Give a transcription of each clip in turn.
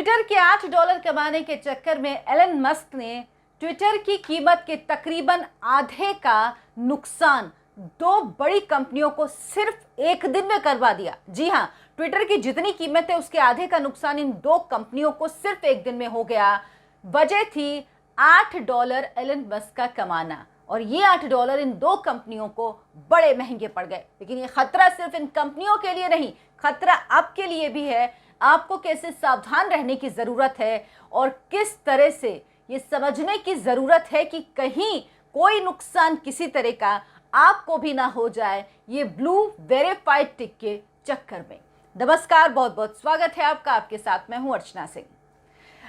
Twitter के $8 कमाने के चक्कर में एलन मस्क ने ट्विटर की कीमत के तकरीबन आधे का नुकसान दो बड़ी कंपनियों को सिर्फ एक दिन में करवा दिया। जी हां, ट्विटर की जितनी कीमत है उसके आधे का नुकसान इन दो कंपनियों को सिर्फ एक दिन में हो गया। वजह थी $8 एलन मस्क का कमाना, और ये $8 इन दो कंपनियों को बड़े महंगे पड़ गए। लेकिन ये खतरा सिर्फ इन कंपनियों के लिए नहीं, खतरा आपके लिए भी है। आपको कैसे सावधान रहने की ज़रूरत है और किस तरह से ये समझने की ज़रूरत है कि कहीं कोई नुकसान किसी तरह का आपको भी ना हो जाए ये ब्लू वेरीफाइड टिक के चक्कर में। नमस्कार, बहुत बहुत स्वागत है आपका। आपके साथ मैं हूं अर्चना सिंह।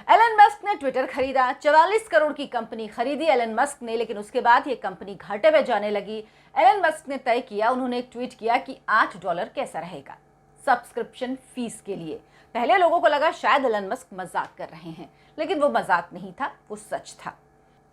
एलन मस्क ने ट्विटर खरीदा, 44 करोड़ की कंपनी खरीदी एलन मस्क ने, लेकिन उसके बाद ये कंपनी घाटे में जाने लगी। एलन मस्क ने तय किया, उन्होंने एक ट्वीट किया कि $8 कैसा रहेगा सब्सक्रिप्शन फीस के लिए। पहले लोगों को लगा शायद एलन मस्क मजाक कर रहे हैं, लेकिन वो मजाक नहीं था, वो सच था।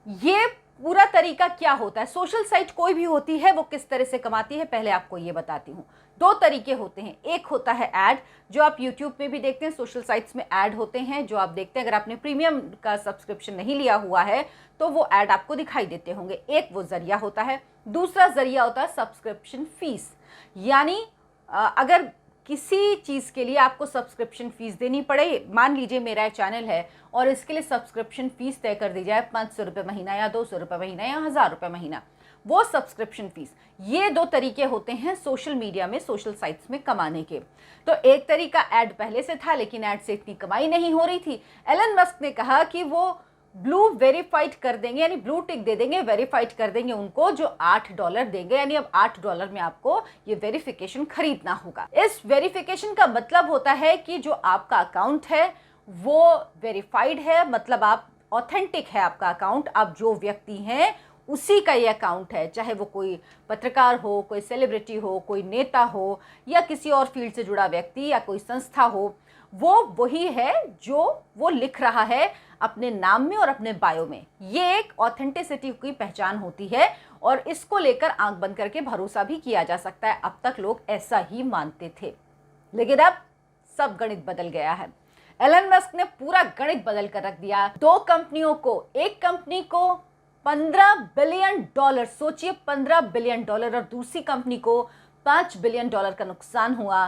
ये पूरा तरीका क्या होता है, सोशल साइट कोई भी होती है वो किस तरह से कमाती है, पहले आपको ये बताती हूँ। दो तरीके होते हैं। एक होता है ऐड, जो आप यूट्यूब में भी देखते हैं, सोशल साइट्स में ऐड होते हैं जो आप देखते हैं। अगर आपने प्रीमियम का सब्सक्रिप्शन नहीं लिया हुआ है तो वो ऐड आपको दिखाई देते होंगे। एक वो जरिया होता है। दूसरा जरिया होता है सब्सक्रिप्शन फीस, यानी अगर किसी चीज़ के लिए आपको सब्सक्रिप्शन फीस देनी पड़े, मान लीजिए मेरा चैनल है और इसके लिए सब्सक्रिप्शन फीस तय कर दी जाए 500 रुपये महीना या 200 रुपये महीना या 1000 रुपये महीना, वो सब्सक्रिप्शन फीस। ये दो तरीके होते हैं सोशल मीडिया में, सोशल साइट्स में कमाने के। तो एक तरीका ऐड पहले से था, लेकिन ऐड से इतनी कमाई नहीं हो रही थी। एलन मस्क ने कहा कि वो ब्लू वेरीफाइड कर देंगे, यानी ब्लू टिक दे देंगे, वेरीफाइड कर देंगे उनको जो $8 देंगे, यानी अब $8 में आपको ये वेरिफिकेशन खरीदना होगा। इस वेरिफिकेशन का मतलब होता है कि जो आपका अकाउंट है वो वेरीफाइड है, मतलब आप ऑथेंटिक है आपका अकाउंट, आप जो व्यक्ति हैं उसी का ये अकाउंट है। चाहे वो कोई पत्रकार हो, कोई सेलिब्रिटी हो, कोई नेता हो, या किसी और फील्ड से जुड़ा व्यक्ति या कोई संस्था हो, वो वही है जो वो लिख रहा है अपने नाम में और अपने बायो में। ये एक ऑथेंटिसिटी की पहचान होती है और इसको लेकर आंख बंद करके भरोसा भी किया जा सकता है। अब तक लोग ऐसा ही मानते थे, लेकिन अब सब गणित बदल गया है। एलन मस्क ने पूरा गणित बदल कर रख दिया। दो कंपनियों को, एक कंपनी को $15 बिलियन, सोचिए $15 बिलियन, और दूसरी कंपनी को $5 बिलियन का नुकसान हुआ।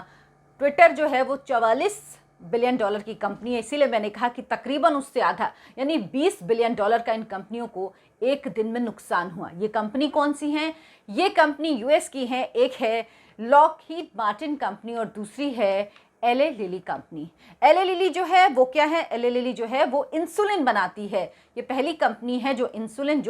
ट्विटर जो है वो $44 बिलियन की कंपनी है, इसीलिए मैंने कहा कि तकरीबन उससे आधा, यानी $20 बिलियन का इन कंपनियों को एक दिन में नुकसान हुआ। ये कंपनी कौन सी हैं? ये कंपनी यूएस की है। एक है लॉकहीड मार्टिन कंपनी और दूसरी है एले लिली कंपनी। एले लिली जो है वो क्या है? एले लिली जो है वो इंसुलिन बनाती है। ये पहली कंपनी है जो इंसुलिन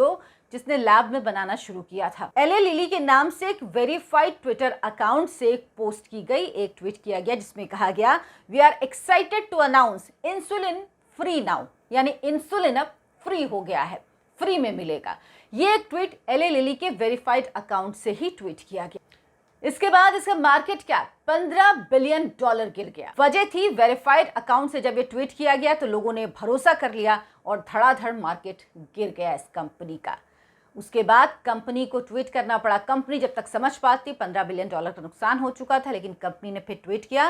जिसने लैब में बनाना शुरू किया था। एले लिली के नाम से एक वेरीफाइड ट्विटर अकाउंट से एक पोस्ट की गई, एक ट्वीट किया गया जिसमें कहा गया, we are excited to announce insulin free now, यानी इंसुलिन अब फ्री हो गया है, फ्री में मिलेगा। ये एक ट्वीट एले लिली के वेरीफाइड अकाउंट से ही ट्वीट किया गया। इसके बाद इसका मार्केट कैप $15 बिलियन गिर गया। वजह थी वेरीफाइड अकाउंट से जब ये ट्वीट किया गया तो लोगों ने भरोसा कर लिया और धड़ाधड़ मार्केट गिर गया इस कंपनी का। उसके बाद कंपनी को ट्वीट करना पड़ा। कंपनी जब तक समझ पाती $15 बिलियन का नुकसान हो चुका था, लेकिन कंपनी ने फिर ट्वीट किया।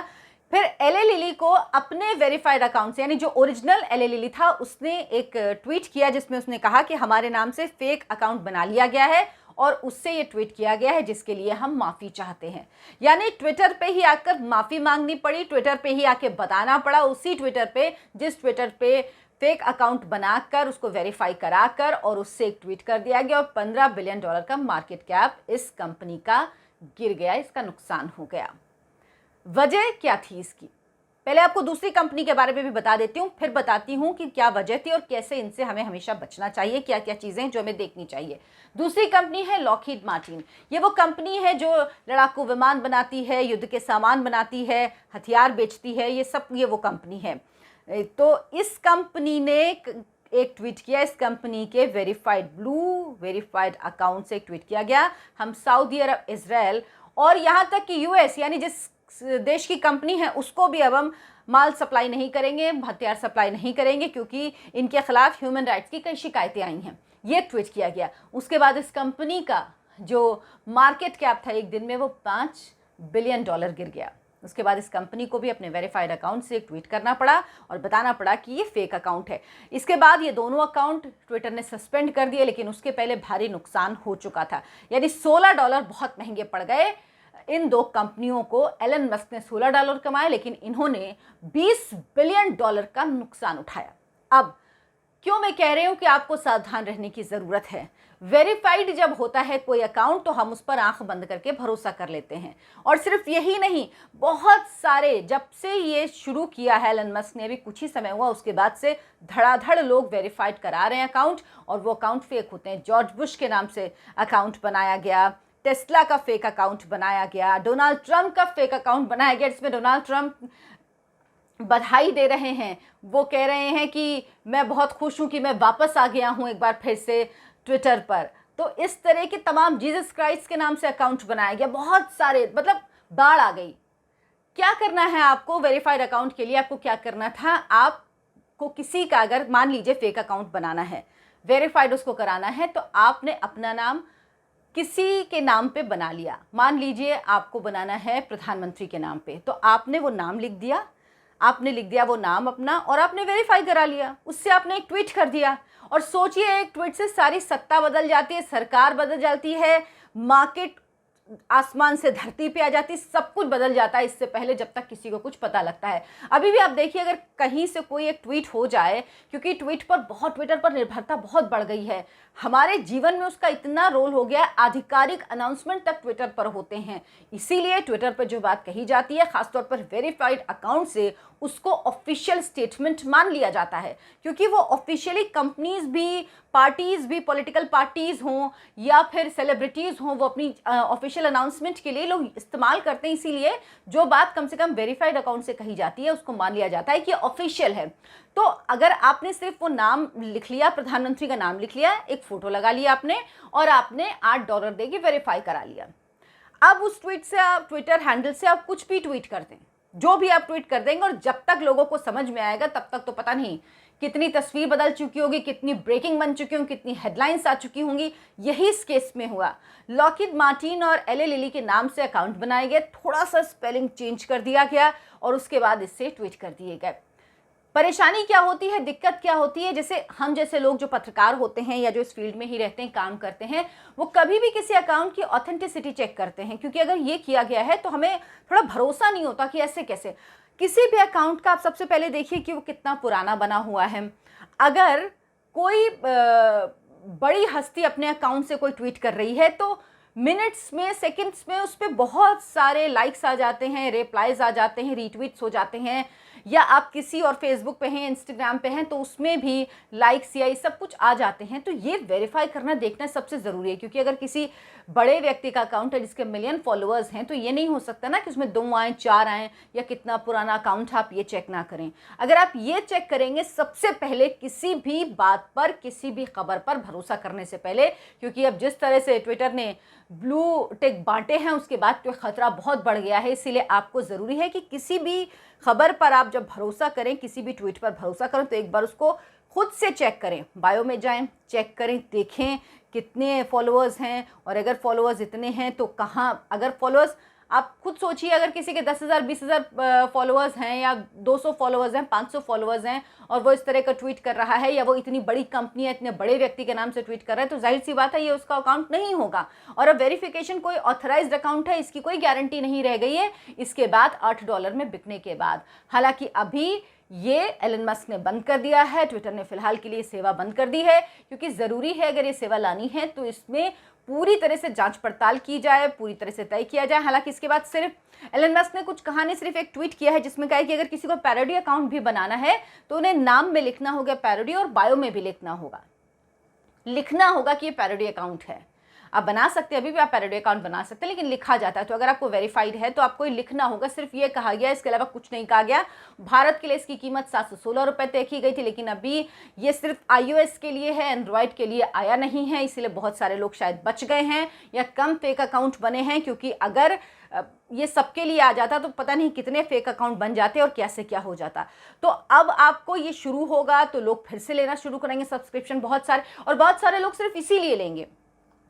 फिर एले लिली को अपने वेरीफाइड अकाउंट से, यानी जो ओरिजिनल एले लिली था, उसने एक ट्वीट किया जिसमें उसने कहा कि हमारे नाम से फेक अकाउंट बना लिया गया है और उससे ये ट्वीट किया गया है जिसके लिए हम माफ़ी चाहते हैं। यानी ट्विटर पे ही आकर माफ़ी मांगनी पड़ी, ट्विटर पे ही आके बताना पड़ा, उसी ट्विटर पे जिस ट्विटर पे फेक अकाउंट बनाकर उसको वेरीफाई कराकर और उससे एक ट्वीट कर दिया गया और $15 बिलियन का मार्केट कैप इस कंपनी का गिर गया, इसका नुकसान हो गया। वजह क्या थी इसकी? पहले आपको दूसरी कंपनी के बारे में भी बता देती हूँ, फिर बताती हूँ कि क्या वजह थी और कैसे इनसे हमें हमेशा बचना चाहिए, क्या क्या चीज़ें जो हमें देखनी चाहिए। दूसरी कंपनी है लॉकहीड मार्टिन। ये वो कंपनी है जो लड़ाकू विमान बनाती है, युद्ध के सामान बनाती है, हथियार बेचती है, ये वो कंपनी है। तो इस कंपनी ने एक ट्वीट किया, इस कंपनी के ब्लू वेरीफाइड अकाउंट से एक ट्वीट किया गया, हम सऊदी अरब, इजराइल और यहाँ तक कि यूएस, यानी जिस देश की कंपनी है उसको भी अब हम माल सप्लाई नहीं करेंगे, हथियार सप्लाई नहीं करेंगे, क्योंकि इनके खिलाफ ह्यूमन राइट्स की कई शिकायतें आई हैं। ये ट्वीट किया गया। उसके बाद इस कंपनी का जो मार्केट कैप था एक दिन में वो $5 बिलियन गिर गया। उसके बाद इस कंपनी को भी अपने वेरीफाइड अकाउंट से एक ट्वीट करना पड़ा और बताना पड़ा कि ये फेक अकाउंट है। इसके बाद ये दोनों अकाउंट ट्विटर ने सस्पेंड कर दिए, लेकिन उसके पहले भारी नुकसान हो चुका था। यानी $16 बहुत महंगे पड़ गए इन दो कंपनियों को। एलन मस्क ने $16 कमाए, लेकिन इन्होंने $20 बिलियन का नुकसान उठाया। अब क्यों मैं कह रही हूं कि आपको सावधान रहने की जरूरत है। वेरीफाइड जब होता है कोई अकाउंट तो हम उस पर आंख बंद करके भरोसा कर लेते हैं। और सिर्फ यही नहीं, बहुत सारे, जब से ये शुरू किया है एलन मस्क ने, भी कुछ ही समय हुआ, उसके बाद से धड़ाधड़ लोग वेरीफाइड करा रहे हैं अकाउंट, और वो अकाउंट फेक होते हैं। जॉर्ज बुश के नाम से अकाउंट बनाया गया, टेस्ला का फेक अकाउंट बनाया गया, डोनाल्ड ट्रंप का फेक अकाउंट बनाया गया, जिसमें डोनाल्ड ट्रंप बधाई दे रहे हैं। वो कह रहे हैं कि मैं बहुत खुश हूं कि मैं वापस आ गया हूं एक बार फिर से ट्विटर पर। तो इस तरह के तमाम, जीसस क्राइस्ट के नाम से अकाउंट बनाया गया, बहुत सारे, मतलब बाढ़ आ गई। क्या करना है आपको वेरीफाइड अकाउंट के लिए? आपको क्या करना था, आपको किसी का अगर मान लीजिए फेक अकाउंट बनाना है, वेरीफाइड उसको कराना है, तो आपने अपना नाम किसी के नाम पे बना लिया। मान लीजिए आपको बनाना है प्रधानमंत्री के नाम पे, तो आपने वो नाम लिख दिया, आपने लिख दिया वो नाम अपना, और आपने वेरीफाई करा लिया। उससे आपने एक ट्वीट कर दिया, और सोचिए एक ट्वीट से सारी सत्ता बदल जाती है, सरकार बदल जाती है, मार्केट आसमान से धरती पे आ जाती, सब कुछ बदल जाता है इससे पहले, जब तक किसी को कुछ पता लगता है। अभी भी आप देखिए, अगर कहीं से कोई एक ट्वीट हो जाए, क्योंकि ट्विटर पर निर्भरता बहुत बढ़ गई है, हमारे जीवन में उसका इतना रोल हो गया, आधिकारिक अनाउंसमेंट तक ट्विटर पर होते हैं। इसीलिए ट्विटर पर जो बात कही जाती है, खासतौर पर वेरीफाइड अकाउंट से, उसको ऑफिशियल स्टेटमेंट मान लिया जाता है, क्योंकि वो ऑफिशियली कंपनीज भी, पार्टीज भी, पॉलिटिकल पार्टीज हों या फिर सेलिब्रिटीज हों, वो अपनी ऑफिशियल अनाउंसमेंट के लिए लोग इस्तेमाल करते हैं। इसीलिए जो बात कम से कम वेरीफाइड अकाउंट से कही जाती है, उसको मान लिया जाता है कि ऑफिशियल है। तो अगर आपने सिर्फ वो नाम लिख लिया, प्रधानमंत्री का नाम लिख लिया, एक फोटो लगा लिया आपने, और आपने $8 देके वेरीफाई करा लिया, अब उस ट्वीट से, आप ट्विटर हैंडल से आप कुछ भी ट्वीट कर दें, जो भी आप ट्वीट कर देंगे, और जब तक लोगों को समझ में आएगा तब तक तो पता नहीं कितनी तस्वीर बदल चुकी होगी, कितनी ब्रेकिंग बन चुकी होंगी, कितनी हेडलाइंस आ चुकी होंगी। यही इस केस में हुआ। लॉकहीड मार्टिन और एले लिली के नाम से अकाउंट बनाए गए, थोड़ा सा स्पेलिंग चेंज कर दिया गया, और उसके बाद इससे ट्वीट कर दिए गए। परेशानी क्या होती है, दिक्कत क्या होती है? जैसे हम जैसे लोग जो पत्रकार होते हैं या जो इस फील्ड में ही रहते हैं, काम करते हैं, वो कभी भी किसी अकाउंट की ऑथेंटिसिटी चेक करते हैं, क्योंकि अगर ये किया गया है तो हमें थोड़ा भरोसा नहीं होता कि ऐसे कैसे। किसी भी अकाउंट का आप सबसे पहले देखिए कि वो कितना पुराना बना हुआ है। अगर कोई बड़ी हस्ती अपने अकाउंट से कोई ट्वीट कर रही है, तो मिनट्स में, सेकंड्स में उस पर बहुत सारे लाइक्स आ जाते हैं, रिप्लाईज आ जाते हैं, रीट्वीट्स हो जाते हैं, या आप किसी और फेसबुक पे हैं, इंस्टाग्राम पे हैं, तो उसमें भी लाइक्स या ये सब कुछ आ जाते हैं। तो ये वेरीफाई करना, देखना सबसे ज़रूरी है, क्योंकि अगर किसी बड़े व्यक्ति का अकाउंट है जिसके मिलियन फॉलोअर्स हैं, तो ये नहीं हो सकता ना कि उसमें 2 आएँ, 4 आएँ, या कितना पुराना अकाउंट, आप ये चेक ना करें। अगर आप ये चेक करेंगे सबसे पहले, किसी भी बात पर, किसी भी खबर पर भरोसा करने से पहले, क्योंकि अब जिस तरह से ट्विटर ने ब्लू टिक बांटे हैं, उसके बाद तो खतरा बहुत बढ़ गया है। इसीलिए आपको ज़रूरी है कि किसी भी खबर पर आप जब भरोसा करें, किसी भी ट्वीट पर भरोसा करें, तो एक बार उसको खुद से चेक करें। बायो में जाएं, चेक करें, देखें कितने फॉलोअर्स हैं, और अगर फॉलोअर्स इतने हैं तो कहाँ। अगर फॉलोअर्स, आप खुद सोचिए, अगर किसी के 10,000 20,000 फॉलोअर्स हैं, या 200 फॉलोअर्स हैं, 500 फॉलोअर्स हैं, और वो इस तरह का ट्वीट कर रहा है, या वो इतनी बड़ी कंपनी है, इतने बड़े व्यक्ति के नाम से ट्वीट कर रहा है, तो जाहिर सी बात है ये उसका अकाउंट नहीं होगा। और अब वेरिफिकेशन कोई ऑथराइज्ड अकाउंट है, इसकी कोई गारंटी नहीं रह गई है इसके बाद $8 में बिकने के बाद। हालांकि अभी ये एलन मस्क ने बंद कर दिया है, ट्विटर ने फिलहाल के लिए सेवा बंद कर दी है, क्योंकि ज़रूरी है अगर ये सेवा लानी है तो इसमें पूरी तरह से जांच पड़ताल की जाए, पूरी तरह से तय किया जाए। हालांकि इसके बाद सिर्फ एलन मस्क ने कुछ कहा नहीं, सिर्फ एक ट्वीट किया है जिसमें कहा है कि अगर किसी को पैरोडी अकाउंट भी बनाना है तो उन्हें नाम में लिखना होगा पैरोडी, और बायो में भी लिखना होगा कि ये पैरोडी अकाउंट है। आप बना सकते हैं, अभी भी आप पैरोडी अकाउंट बना सकते हैं, लेकिन लिखा जाता है। तो अगर आपको वेरीफाइड है तो आपको लिखना होगा, सिर्फ ये कहा गया, इसके अलावा कुछ नहीं कहा गया। भारत के लिए इसकी कीमत ₹716 तय की गई थी, लेकिन अभी ये सिर्फ iOS के लिए है, एंड्रॉयड के लिए आया नहीं है, इसलिए बहुत सारे लोग शायद बच गए हैं या कम फेक अकाउंट बने हैं। क्योंकि अगर ये सबके लिए आ जाता तो पता नहीं कितने फेक अकाउंट बन जाते और कैसे क्या हो जाता। तो अब आपको ये शुरू होगा तो लोग फिर से लेना शुरू करेंगे सब्सक्रिप्शन, बहुत सारे, और बहुत सारे लोग सिर्फ इसीलिए लेंगे।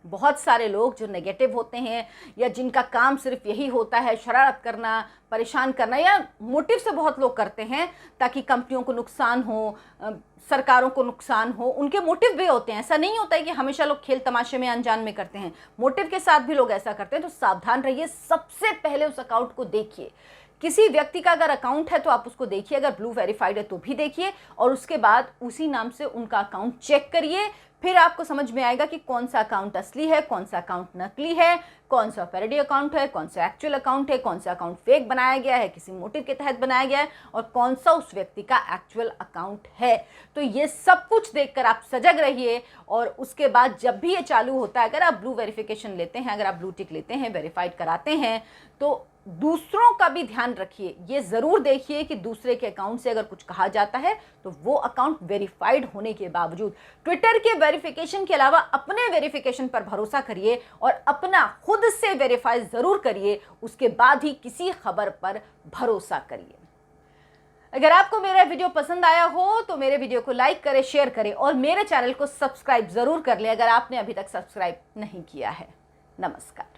बहुत सारे लोग जो नेगेटिव होते हैं या जिनका काम सिर्फ यही होता है शरारत करना, परेशान करना, या मोटिव से बहुत लोग करते हैं ताकि कंपनियों को नुकसान हो, सरकारों को नुकसान हो, उनके मोटिव भी होते हैं। ऐसा नहीं होता है कि हमेशा लोग खेल तमाशे में अनजान में करते हैं, मोटिव के साथ भी लोग ऐसा करते हैं। तो सावधान रहिए, सबसे पहले उस अकाउंट को देखिए। किसी व्यक्ति का अगर अकाउंट है तो आप उसको देखिए, अगर ब्लू वेरीफाइड है तो भी देखिए, और उसके बाद उसी नाम से उनका अकाउंट चेक करिए। फिर आपको समझ में आएगा कि कौन सा अकाउंट असली है, कौन सा अकाउंट नकली है, कौन सा पैरोडी अकाउंट है, कौन सा एक्चुअल अकाउंट है, कौन सा अकाउंट फेक बनाया गया है, किसी मोटिव के तहत बनाया गया है, और कौन सा उस व्यक्ति का एक्चुअल अकाउंट है। तो ये सब कुछ देखकर आप सजग रहिए, और उसके बाद जब भी ये चालू होता है, अगर आप ब्लू वेरिफिकेशन लेते हैं, अगर आप ब्लू टिक लेते हैं, वेरीफाइड कराते हैं, तो दूसरों का भी ध्यान रखिए। ये ज़रूर देखिए कि दूसरे के अकाउंट से अगर कुछ कहा जाता है तो वो अकाउंट वेरीफाइड होने के बावजूद। ट्विटर के वेरिफिकेशन के अलावा अपने वेरिफिकेशन पर भरोसा करिए और अपना खुद से वेरीफाई ज़रूर करिए, उसके बाद ही किसी खबर पर भरोसा करिए। अगर आपको मेरा वीडियो पसंद आया हो तो मेरे वीडियो को लाइक करें, शेयर करें, और मेरे चैनल को सब्सक्राइब ज़रूर कर लें अगर आपने अभी तक सब्सक्राइब नहीं किया है। नमस्कार।